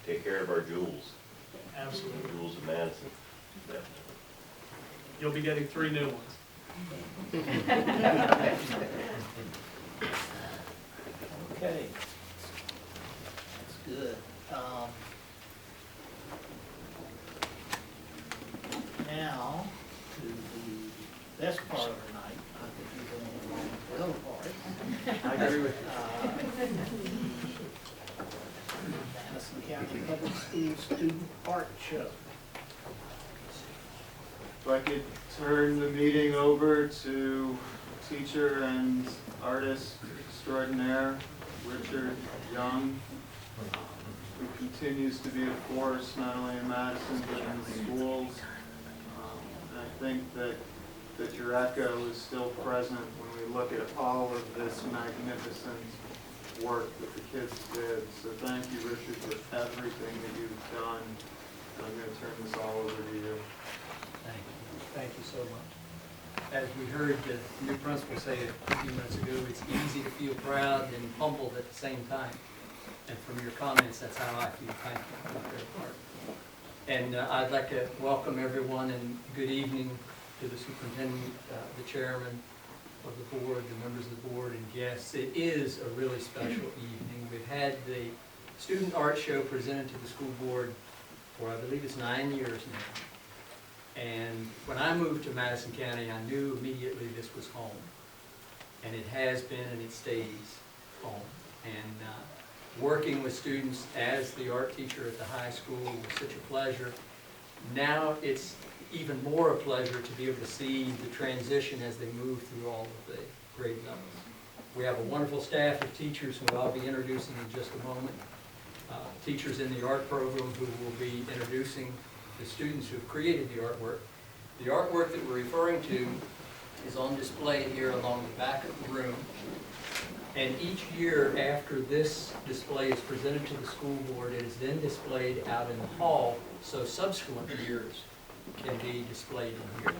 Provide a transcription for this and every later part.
take care of our jewels. Absolutely. Jewels of Madison, definitely. You'll be getting 3 new ones. Okay. That's good. Now, to the best part of the night, I think you're going to the other part. I agree with Madison County Public Schools Student Art Show. If I could turn the meeting over to teacher and artist extraordinaire, Richard Young, who continues to be a force not only in Madison but in the schools. And I think that your echo is still present when we look at all of this magnificent work that the kids did. So thank you, Richard, for everything that you've done. And I'm going to turn this all over to you. Thank you. Thank you so much. As we heard the new principal say a few minutes ago, it's easy to feel proud and humbled at the same time. And from your comments, that's how I feel. Thank you for their part. And I'd like to welcome everyone and good evening to the superintendent, the chairman of the board, the members of the board, and guests. It is a really special evening. We've had the student art show presented to the school board for, I believe it's 9 years now. And when I moved to Madison County, I knew immediately this was home. And it has been and it stays home. And working with students as the art teacher at the high school was such a pleasure. Now it's even more a pleasure to be able to see the transition as they move through all of the grade levels. We have a wonderful staff of teachers who I'll be introducing in just a moment. Teachers in the art program who will be introducing the students who have created the artwork. The artwork that we're referring to is on display here along the back of the room. And each year after this display is presented to the school board, it is then displayed out in the hall, so subsequent years can be displayed in here.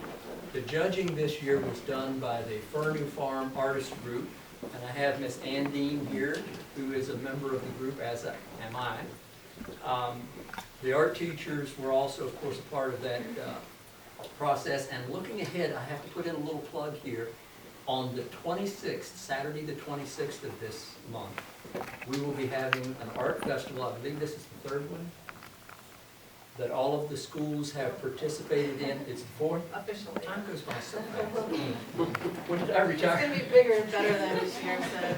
The judging this year was done by the Furneaux Farm Artist Group, and I have Miss Ann Dean here, who is a member of the group, as am I. The art teachers were also, of course, a part of that process. And looking ahead, I have to put in a little plug here. On the 26th, Saturday the 26th of this month, we will be having an art festival. I believe this is the 3rd one that all of the schools have participated in. It's the 4th? Officially. Time goes by so fast. When did I retire? It's going to be bigger and better than this year, so.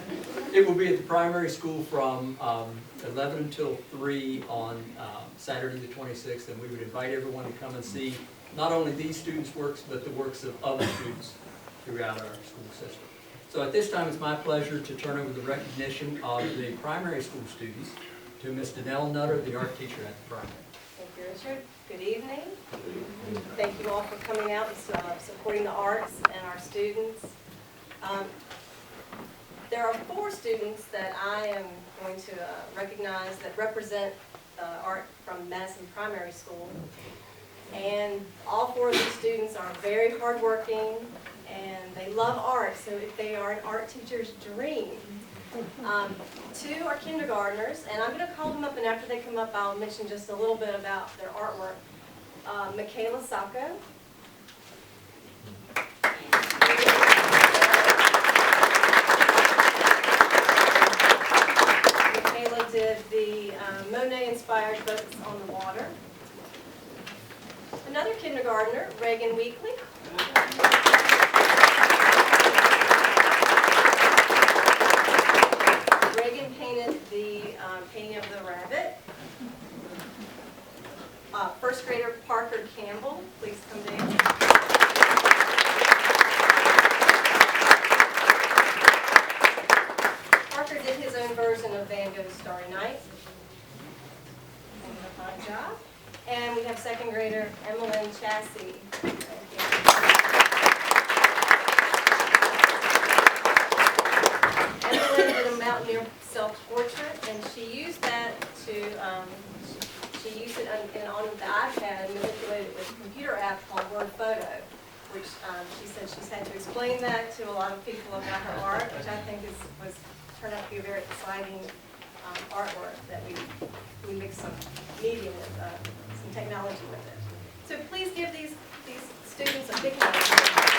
It will be at the primary school from 11 until 3 on Saturday the 26th, and we would invite everyone to come and see not only these students' works, but the works of other students throughout our school system. So at this time, it's my pleasure to turn over the recognition of the primary school students to Ms. Danelle Nutter, the art teacher at the primary. Thank you, Richard. Good evening. Thank you all for coming out and supporting the arts and our students. There are 4 students that I am going to recognize that represent art from Madison Primary School. And all 4 of these students are very hardworking and they love art, so they are an art teacher's dream. 2 are kindergartners, and I'm going to call them up, and after they come up, I'll mention just a little bit about their artwork. Michaela Sacco. Michaela did the Monet-inspired boats on the water. Another kindergartner, Reagan Weekly. Reagan painted the painting of the rabbit. 1st grader Parker Campbell, please come down. Parker did his own version of Van Gogh's Starry Night. Doing a fine job. And we have 2nd grader Emmeline Chassie. Emmeline did a mountaineer self-portrait, and she used that to, she used it on the iPad and manipulated it with a computer app called Word Photo, which she said she's had to explain that to a lot of people about her art, which I think was turned out to be a very exciting artwork that we mixed integrate some media with, some technology with it. So please give these students a big hand.